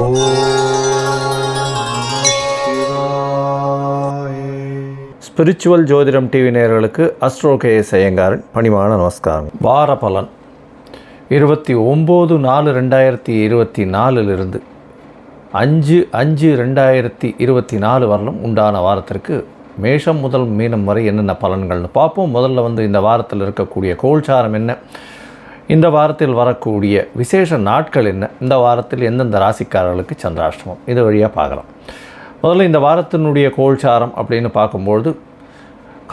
ஓம் சிவாய. ஸ்பிரிச்சுவல் ஜோதிடம் டிவி நேயர்களுக்கு அஸ்ட்ரோ கேஎஸ் ஐயங்காரின் பணிவான நமஸ்காரம். வார பலன் 29/4/2024 5/5/2024 வரலும் உண்டான வாரத்திற்கு மேஷம் முதல் மீனம் வரை என்னென்ன பலன்கள்னு பார்ப்போம். முதல்ல இந்த வாரத்தில் இருக்கக்கூடிய கோல்சாரம் என்ன, இந்த வாரத்தில் வரக்கூடிய விசேஷ நாட்கள் என்ன, இந்த வாரத்தில் எந்தெந்த ராசிக்காரர்களுக்கு சந்திராஷ்டமம், இது வழியாக பார்க்கலாம். முதல்ல இந்த வாரத்தினுடைய கோல்சாரம் அப்படின்னு பார்க்கும்பொழுது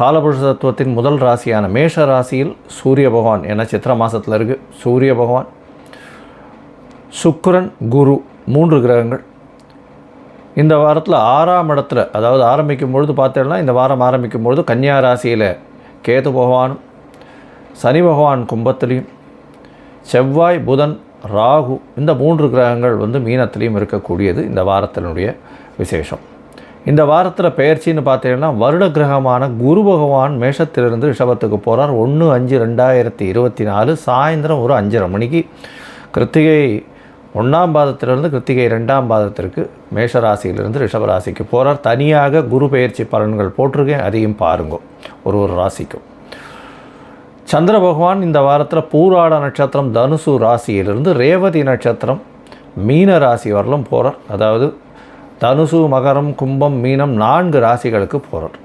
காலபுருஷ தத்துவத்தின் முதல் ராசியான மேஷ ராசியில் சூரிய பகவான், ஏன்னா சித்திர மாதத்தில் இருக்குது, சூரிய பகவான், சுக்கிரன், குரு 3 கிரகங்கள் இந்த வாரத்தில் 6ஆம் இடத்துல, அதாவது ஆரம்பிக்கும் பொழுது பார்த்தோம்னா இந்த வாரம் ஆரம்பிக்கும் பொழுது கன்னியா ராசியில் கேது பகவானும், சனி பகவான் கும்பத்திலையும், செவ்வாய், புதன், ராகு இந்த 3 கிரகங்கள் மீனத்திலையும் இருக்கக்கூடியது இந்த வாரத்தினுடைய விசேஷம். இந்த வாரத்தில் பெயர்ச்சின்னு பார்த்தீங்கன்னா வருட கிரகமான குரு பகவான் மேஷத்திலிருந்து ரிஷபத்துக்கு போகிறார். 1/5/2024 சாயந்தரம் ஒரு 5:30 மணிக்கு கிருத்திகை 1ஆம் பாதத்திலிருந்து கிருத்திகை 2ஆம் பாதத்திற்கு மேஷ ராசியிலிருந்து ரிஷபராசிக்கு போகிறார். தனியாக குரு பெயர்ச்சி பலன்கள் போட்டிருக்கேன், அதையும் பாருங்க ஒரு ராசிக்கும். சந்திர பகவான் இந்த வாரத்தில் பூராட நட்சத்திரம் தனுசு ராசியிலிருந்து ரேவதி நட்சத்திரம் மீன ராசி வரலும் போகிறார். அதாவது தனுசு, மகரம், கும்பம், மீனம் 4 ராசிகளுக்கு போகிறார்.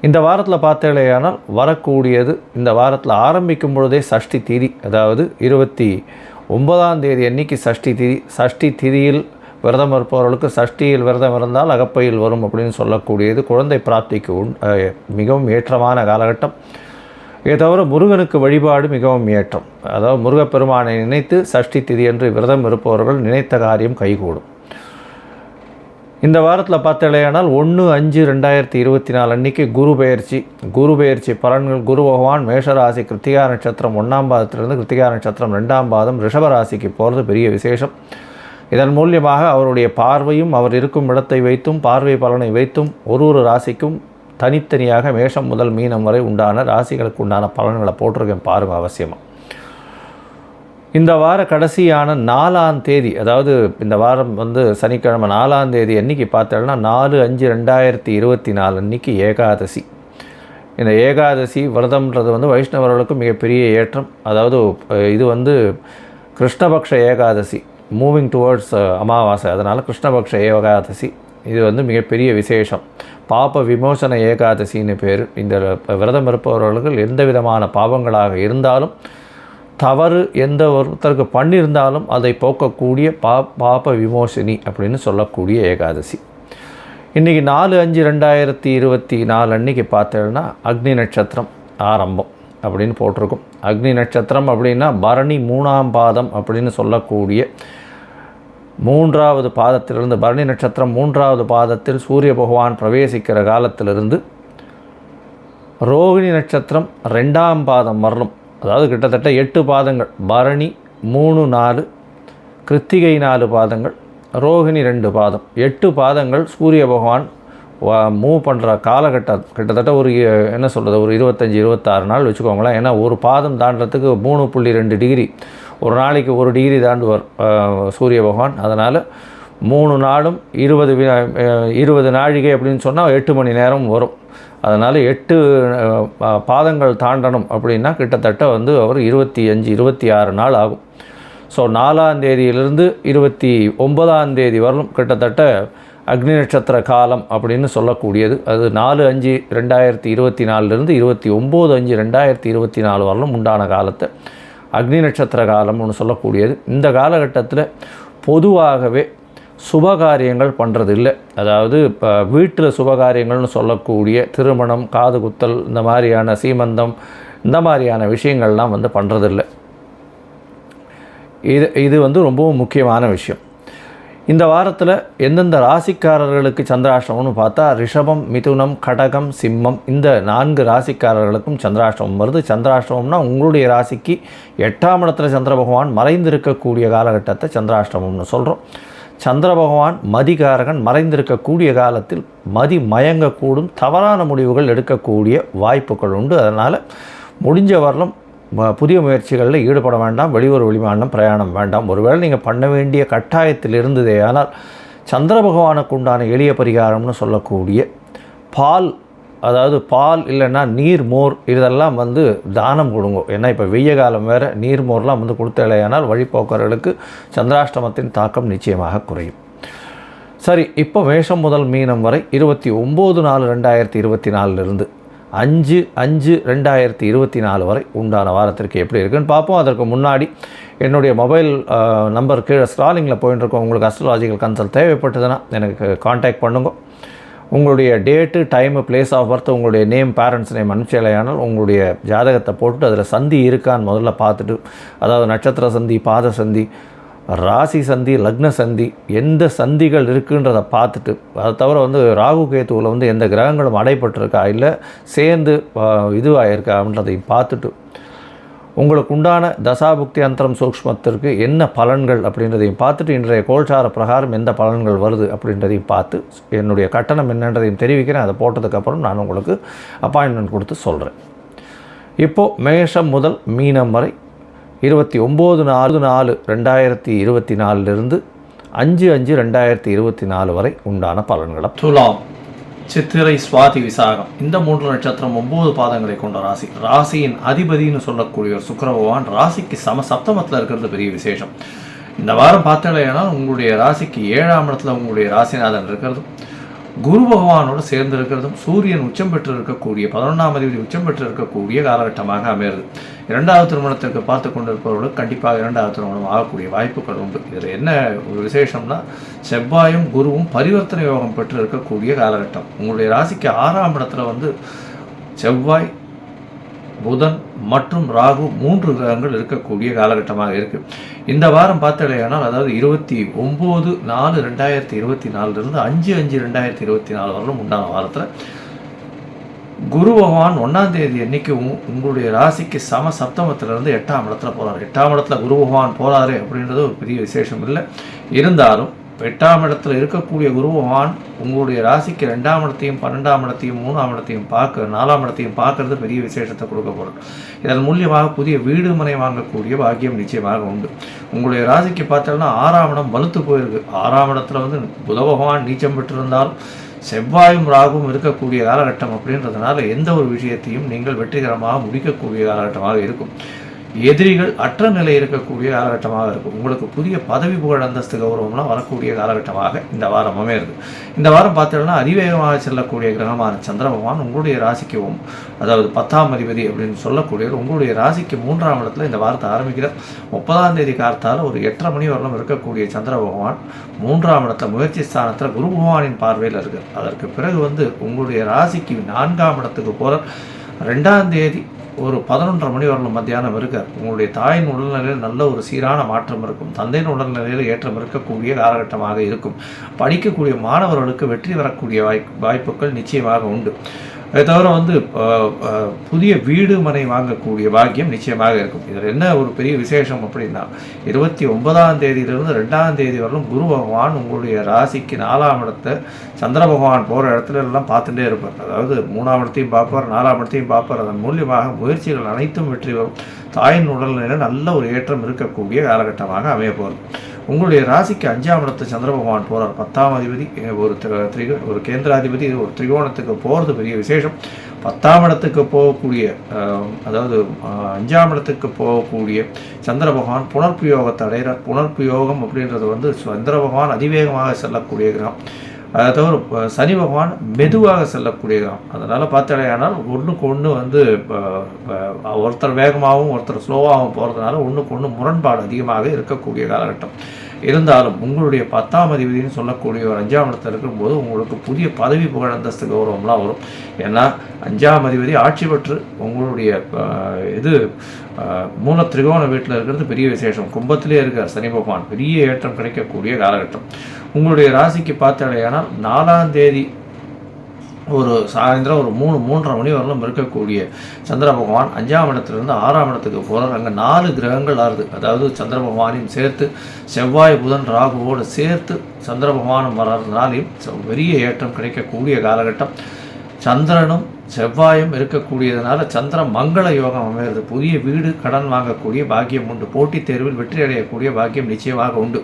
இந்த வாரத்தில் பார்த்தேனால் வரக்கூடியது, இந்த வாரத்தில் ஆரம்பிக்கும் பொழுதே சஷ்டி திதி, அதாவது 29ஆம் தேதி அன்னைக்கு சஷ்டி திதி. சஷ்டி திதியில் விரதம் இருப்பவர்களுக்கு சஷ்டியில் விரதம் இருந்தால் அகப்பையில் வரும் அப்படின்னு சொல்லக்கூடியது குழந்தை பிராப்திக்கு மிகவும் ஏற்றமான காலகட்டம். இதை தவிர முருகனுக்கு வழிபாடு மிகவும் ஏற்றம். அதாவது முருகப்பெருமானை நினைத்து சஷ்டி திதி என்று விரதம் இருப்பவர்கள் நினைத்த காரியம் கைகூடும். இந்த வாரத்தில் பார்த்தலையானால் 1/5/2024 அன்றைக்கி குரு பெயர்ச்சி பலன்கள். குரு பகவான் மேஷராசி கிருத்திகா நட்சத்திரம் 1ஆம் பாதத்திலிருந்து கிருத்திகா நட்சத்திரம் 2ஆம் பாதம் ரிஷபராசிக்கு போகிறது பெரிய விசேஷம். இதன் மூலியமாக அவருடைய பார்வையும் அவர் இருக்கும் இடத்தை வைத்தும் பார்வை பலனை வைத்தும் ஒரு ராசிக்கும் தனித்தனியாக மேஷம் முதல் மீனம் வரை உண்டான ராசிகளுக்கு உண்டான பலன்களை போட்டிருக்கேன், பாருங்கள் அவசியமாக. இந்த வார கடைசியான 4ஆம் தேதி, அதாவது இந்த வாரம் சனிக்கிழமை 4ஆம் தேதி அன்றைக்கி பார்த்தோம்னா 4/5/2024 அன்றைக்கி ஏகாதசி. இந்த ஏகாதசி விரதம்ன்றது வைஷ்ணவர்களுக்கு மிகப்பெரிய ஏற்றம். அதாவது இது கிருஷ்ணபக்ஷ ஏகாதசி, மூவிங் டுவர்ட்ஸ் அமாவாசை, அதனால் கிருஷ்ணபக்ஷ ஏகாதசி இது மிகப்பெரிய விசேஷம். பாப விமோசன ஏகாதசின்னு பேர். இந்த விரதம் இருப்பவர்கள் எந்த விதமான பாவங்களாக இருந்தாலும், தவறு எந்த ஒருத்தருக்கு பண்ணியிருந்தாலும் அதை போக்கக்கூடிய பாப விமோசனி அப்படின்னு சொல்லக்கூடிய ஏகாதசி. இன்றைக்கி 4/5/2024 அன்றைக்கி பார்த்தோன்னா அக்னி நட்சத்திரம் ஆரம்பம் அப்படின்னு போட்டிருக்கும். அக்னி நட்சத்திரம் அப்படின்னா பரணி 3ஆம் பாதம் அப்படின்னு சொல்லக்கூடிய 3வது பாதத்திலிருந்து, பரணி நட்சத்திரம் 3வது பாதத்தில் சூரிய பகவான் பிரவேசிக்கிற காலத்திலிருந்து ரோகிணி நட்சத்திரம் 2ஆம் பாதம் வரலும், அதாவது கிட்டத்தட்ட 8 பாதங்கள். பரணி 3, 4, கிருத்திகை 4 பாதங்கள், ரோகிணி 2 பாதம், 8 பாதங்கள் சூரிய பகவான் மூவ் பண்ணுற காலகட்டம். கிட்டத்தட்ட ஒரு ஒரு 25-26 நாள் வச்சுக்கோங்களேன். ஏன்னா ஒரு பாதம் தாண்டறதுக்கு 3.2 டிகிரி, ஒரு நாளைக்கு 1 டிகிரி தாண்டுவார் சூரிய பகவான். அதனால் 3 நாளும் 20 நாழிகை அப்படின்னு சொன்னால் 8 மணி நேரம் வரும். அதனால் 8 பாதங்கள் தாண்டணும் அப்படின்னா கிட்டத்தட்ட அவர் 25-26 நாள் ஆகும். ஸோ 4ஆம் தேதியிலிருந்து 29ஆம் தேதி வரலும் கிட்டத்தட்ட அக்னி நட்சத்திர காலம் அப்படின்னு சொல்லக்கூடியது. அது 4/5/2024 29/5/2024 வரலும் உண்டான காலத்தை அக்னி நட்சத்திர காலம்னு சொல்லக்கூடியது. இந்த காலகட்டத்தில் பொதுவாகவே சுபகாரியங்கள் பண்ணுறது இல்லை. அதாவது இப்போ வீட்டில் சுபகாரியங்கள்னு சொல்லக்கூடிய திருமணம், காது குத்தல், இந்த மாதிரியான சீமந்தம், இந்த மாதிரியான விஷயங்கள்லாம் பண்ணுறதில்லை. இது ரொம்பவும் முக்கியமான விஷயம். இந்த வாரத்தில் எந்தெந்த ராசிக்காரர்களுக்கு சந்திராஷ்டமம்னு பார்த்தா ரிஷபம், மிதுனம், கடகம், சிம்மம் இந்த 4 ராசிக்காரர்களுக்கும் சந்திராஷ்டமம் வருது. சந்திராஷ்டமம்னா உங்களுடைய ராசிக்கு 8ஆம் இடத்துல சந்திர பகவான் மறைந்திருக்கக்கூடிய காலகட்டத்தை சந்திராஷ்டமம்னு சொல்கிறோம். சந்திர பகவான் மதிகாரகன், மறைந்திருக்கக்கூடிய காலத்தில் மதி மயங்கக்கூடும், தவறான முடிவுகள் எடுக்கக்கூடிய வாய்ப்புகள் உண்டு. அதனால் முடிஞ்ச வரலும் புதிய முயற்சிகளில் ஈடுபட வேண்டாம். வெளியூர் வெளிமாநிலம் பிரயாணம் வேண்டாம். ஒருவேளை நீங்கள் பண்ண வேண்டிய கட்டாயத்தில் இருந்ததே ஆனால் சந்திர பகவானுக்கு உண்டான எளிய பரிகாரம்னு சொல்லக்கூடிய பால், அதாவது பால் இல்லைன்னா நீர் மோர் இதெல்லாம் வந்து தானம் கொடுங்க. ஏன்னா இப்போ வெய்ய காலம் வேறு, நீர் மோர்லாம் வந்து கொடுத்தலையானால் வழிபோக்கர்களுக்கு சந்திராஷ்டமத்தின் தாக்கம் நிச்சயமாக குறையும். சரி, இப்போ மேஷம் முதல் மீனம் வரை 29/4/2024 5/5/2024 வரை உண்டான வாரத்திற்கு எப்படி இருக்குன்னு பார்ப்போம். அதற்கு முன்னாடி என்னுடைய மொபைல் நம்பர் கீழே ஸ்க்ராலிங்கில் போயிட்டு இருக்கோம். உங்களுக்கு அஸ்ட்ராலாஜிக்கல் கன்சல்ட் தேவைப்பட்டதுன்னா எனக்கு காண்டாக்ட் பண்ணுங்க. உங்களுடைய date, time, place of birth, உங்களுடைய நேம், பேரண்ட்ஸ் நேம் அனுப்பிச்சலையானால் உங்களுடைய ஜாதகத்தை போட்டுட்டு அதில் சந்தி இருக்கான்னு முதல்ல பார்த்துட்டு, அதாவது நட்சத்திர சந்தி, பாத சந்தி, ராசி சந்தி, லக்ன சந்தி, எந்த சந்திகள் இருக்குன்றதை பார்த்துட்டு, அதை தவிர வந்து ராகு கேத்துவில் வந்து எந்த கிரகங்களும் அடைப்பட்டிருக்கா இல்லை சேர்ந்து இதுவாகிருக்கா அப்படின்றதையும் பார்த்துட்டு, உங்களுக்கு உண்டான தசாபுக்தி அந்தரம் சூக்ஷ்மத்திற்கு என்ன பலன்கள் அப்படின்றதையும் பார்த்துட்டு, இன்றைய கோல்சார பிரகாரம் எந்த பலன்கள் வருது அப்படின்றதையும் பார்த்து என்னுடைய கட்டணம் என்னன்றதையும் தெரிவிக்கிறேன். அதை போட்டதுக்கப்புறம் நான் உங்களுக்கு அப்பாயின்மெண்ட் கொடுத்து சொல்கிறேன். இப்போது மேஷம் முதல் மீனம் வரை 29/4/2024 5/5/2024 வரை உண்டான பலன்களை. துலாம், சித்திரை, சுவாதி, விசாகம் இந்த 3 நட்சத்திரம் 9 பாதங்களை கொண்ட ராசி. ராசியின் அதிபதினு சொல்லக்கூடிய சுக்கிர பகவான் ராசிக்கு சப்தமத்தில் இருக்கிறது பெரிய விசேஷம். இந்த வாரம் பார்த்தீங்கன்னா உங்களுடைய ராசிக்கு 7ஆம் இடத்துல உங்களுடைய ராசிநாதன் இருக்கிறது, குரு பகவானோடு சேர்ந்து இருக்கிறதும், சூரியன் உச்சம் பெற்று இருக்கக்கூடிய 11ஆம் அதிபதி உச்சம் பெற்று இருக்கக்கூடிய காலகட்டமாக அமைகிறது. 2வது திருமணத்திற்கு பார்த்து கொண்டிருப்பவர்களுக்கு கண்டிப்பாக 2வது திருமணம் ஆகக்கூடிய வாய்ப்புகள் உண்டு. இதில் என்ன ஒரு விசேஷம்னா, செவ்வாயும் குருவும் பரிவர்த்தனை யோகம் பெற்று இருக்கக்கூடிய காலகட்டம். உங்களுடைய ராசிக்கு 6ஆம் இடத்துல வந்து செவ்வாய், புதன் மற்றும் ராகு 3 கிரகங்கள் இருக்கக்கூடிய காலகட்டமாக இருக்குது. இந்த வாரம் பார்த்தீங்கன்னா, அதாவது 29/4/2024 5/5/2024 வரலும் உண்டான வாரத்தில் குரு பகவான் 1ஆம் தேதி அன்னைக்கு உங்களுடைய ராசிக்கு சப்தமத்திலிருந்து 8ஆம் இடத்துல போகிறார். 8ஆம் இடத்துல குரு பகவான் போகிறாரு அப்படின்றது ஒரு பெரிய விசேஷம் இல்லை. இருந்தாலும் 8ஆம் இடத்துல இருக்கக்கூடிய குரு பகவான் உங்களுடைய ராசிக்கு 2ஆம் இடத்தையும் 12ஆம் இடத்தையும் 3ஆம் இடத்தையும் 4ஆம் இடத்தையும் பார்க்கறது பெரிய விசேஷத்தை கொடுக்க போகிறது. இதன் மூலியமாக புதிய வீடு மனை வாங்கக்கூடிய பாக்கியம் நிச்சயமாக உண்டு. உங்களுடைய ராசிக்கு பார்த்தோம்னா 6ஆம் இடம் வலுத்து போயிருக்கு. 6ஆம் இடத்துல வந்து புத பகவான் நீச்சம் பெற்றிருந்தாலும் செவ்வாயும் ராகும் இருக்கக்கூடிய காலகட்டம் அப்படின்றதுனால எந்த ஒரு விஷயத்தையும் நீங்கள் வெற்றிகரமாக முடிக்கக்கூடிய காலகட்டமாக இருக்கும். எதிரிகள் அற்ற நிலை இருக்கக்கூடிய காலகட்டமாக இருக்கும். உங்களுக்கு புதிய பதவி புகழ் அந்தஸ்து கௌரவம்லாம் வரக்கூடிய காலகட்டமாக இந்த வாரம் அமையிறது. இந்த வாரம் பார்த்தீங்கன்னா அதிவேகமாக செல்லக்கூடிய கிரகமான சந்திர பகவான் உங்களுடைய ராசிக்கு, அதாவது 10ஆம் அதிபதி அப்படின்னு சொல்லக்கூடியவர் உங்களுடைய ராசிக்கு 3ஆம் இடத்துல இந்த வாரத்தை ஆரம்பிக்கிறார். 30ஆம் தேதி காலத்தால் ஒரு 8:30 மணி வரலும் இருக்கக்கூடிய சந்திர பகவான் 3ஆம் இடத்துல முயற்சி ஸ்தானத்தில் குரு பகவானின் பார்வையில் இருக்குது. அதற்கு பிறகு வந்து உங்களுடைய ராசிக்கு 4ஆம் இடத்துக்கு போகிற 2ஆம் தேதி ஒரு 11:30 மணி வரலும் மத்தியானம் இருக்கார். உங்களுடைய தாயின் உடல்நிலையில் நல்ல ஒரு சீரான மாற்றம் இருக்கும். தந்தையின் உடல்நிலையில் ஏற்றம் இருக்கக்கூடிய காலகட்டமாக இருக்கும். படிக்கக்கூடிய மாணவர்களுக்கு வெற்றி வரக்கூடிய வாய்ப்புகள் நிச்சயமாக உண்டு. அதை தவிர வந்து புதிய வீடு மனை வாங்கக்கூடிய பாக்கியம் நிச்சயமாக இருக்கும். இதில் என்ன ஒரு பெரிய விசேஷம் அப்படின்னா, 29ஆம் தேதியிலிருந்து 2ஆம் தேதி வரலும் குரு பகவான் உங்களுடைய ராசிக்கு 4ஆம் இடத்தை சந்திர பகவான் போகிற இடத்துல எல்லாம் பார்த்துட்டே இருப்பார். அதாவது 3ஆம் இடத்தையும் பார்ப்பார், 4ஆம் இடத்தையும் பார்ப்பார். அதன் மூலியமாக முயற்சிகள் அனைத்தும் வெற்றி வரும். தாயின் உடல்நிலையில் நல்ல ஒரு ஏற்றம் இருக்கக்கூடிய காலகட்டமாக அமைய போகிறது. உங்களுடைய ராசிக்கு 5ஆம் இடத்து சந்திர பகவான் போகிறார். 10ஆம் அதிபதி ஒரு கேந்திராதிபதி ஒரு திரிகோணத்துக்கு போகிறது பெரிய விசேஷம். 10ஆம் இடத்துக்கு போகக்கூடிய, அதாவது 5ஆம் இடத்துக்கு போகக்கூடிய சந்திர பகவான் புனர்பியோகத்தை அடைகிறார். புனர்பியோகம் அப்படின்றது வந்து சந்திர பகவான் அதிவேகமாக செல்லக்கூடிய கிரகம். அதை தவிர சனி பகவான் மெதுவாக செல்லக்கூடிய கிரகம். அதனால் பார்த்தாலேயானால் ஒன்றுக்கு ஒன்று வந்து ஒருத்தர் வேகமாகவும் ஒருத்தர் ஸ்லோவாகவும் போகிறதுனால ஒன்றுக்கு ஒன்று முரண்பாடு அதிகமாக இருக்கக்கூடிய காலகட்டம். இருந்தாலும் உங்களுடைய 10ஆம் அதிபதினு சொல்லக்கூடிய ஒரு 5ஆம் இடத்துல இருக்கும்போது உங்களுக்கு புதிய பதவி புகழ் அந்தஸ்து கௌரவம்லாம் வரும். ஏன்னா 5ஆம் அதிபதி ஆட்சி பெற்று உங்களுடைய மூல திரிகோண வீட்டில் இருக்கிறது பெரிய விசேஷம். கும்பத்திலே இருக்கார் சனி பகவான். பெரிய ஏற்றம் கிடைக்கக்கூடிய காலகட்டம். உங்களுடைய ராசிக்கு பார்த்தாலேயானால் 4ஆம் தேதி ஒரு சாயந்தரம் ஒரு 3:30 மணி வரலும் இருக்கக்கூடிய சந்திர பகவான் 5ஆம் இடத்துலேருந்து 6ஆம் இடத்துக்கு போகிறார். அங்கே 4 கிரகங்கள் ஆறுது. அதாவது சந்திர பகவானையும் சேர்த்து செவ்வாய் புதன் ராகுவோடு சேர்த்து சந்திர பகவானும் வர்றதுனாலையும் பெரிய ஏற்றம் கிடைக்கக்கூடிய காலகட்டம். சந்திரனும் செவ்வாயும் இருக்கக்கூடியதுனால சந்திர மங்கள யோகம் அமைகிறது. புதிய வீடு, கடன் வாங்கக்கூடிய பாக்கியம் உண்டு. போட்டித் தேர்வில் வெற்றி அடையக்கூடிய பாக்கியம் நிச்சயமாக உண்டு.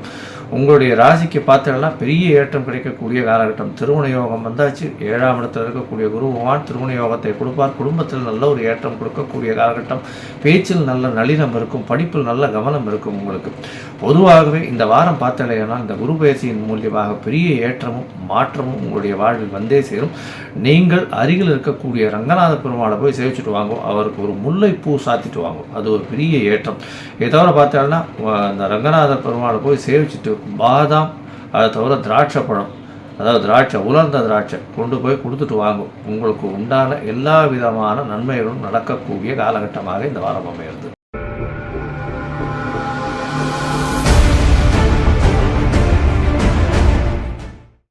உங்களுடைய ராசிக்கு பார்த்தீங்கன்னா பெரிய ஏற்றம் கிடைக்கக்கூடிய காலகட்டம். திருமண யோகம் வந்தாச்சு. 7ஆம் இடத்தில் இருக்கக்கூடிய குரு பகவான் திருமண யோகத்தை கொடுப்பார். குடும்பத்தில் நல்ல ஒரு ஏற்றம் கொடுக்கக்கூடிய காலகட்டம். பேச்சில் நல்ல நளினம் இருக்கும். படிப்பில் நல்ல கவனம் இருக்கும். உங்களுக்கு பொதுவாகவே இந்த வாரம் பார்த்தலையானால் இந்த குரு பயிற்சியின் மூலியமாக பெரிய ஏற்றமும் மாற்றமும் உங்களுடைய வாழ்வில் வந்தே சேரும். நீங்கள் அருகில் இருக்கக்கூடிய ரங்கநாத பெருமாளை போய் சேவிச்சுட்டு வாங்க. அவருக்கு ஒரு முல்லைப்பூ சாத்திட்டு வாங்க. அது ஒரு பெரிய ஏற்றம். இதை தவிர பார்த்தோம்னா இந்த ரங்கநாத பெருமாளை போய் சேவிச்சுட்டு பாதாம், அதை தவிர திராட்சை பழம், அதாவது திராட்சை, உலர்ந்த திராட்சை கொண்டு போய் கொடுத்துட்டு வாங்கும். உங்களுக்கு உண்டான எல்லா விதமான நன்மைகளும் நடக்கக்கூடிய காலகட்டமாக இந்த வாரம் அமைகிறது.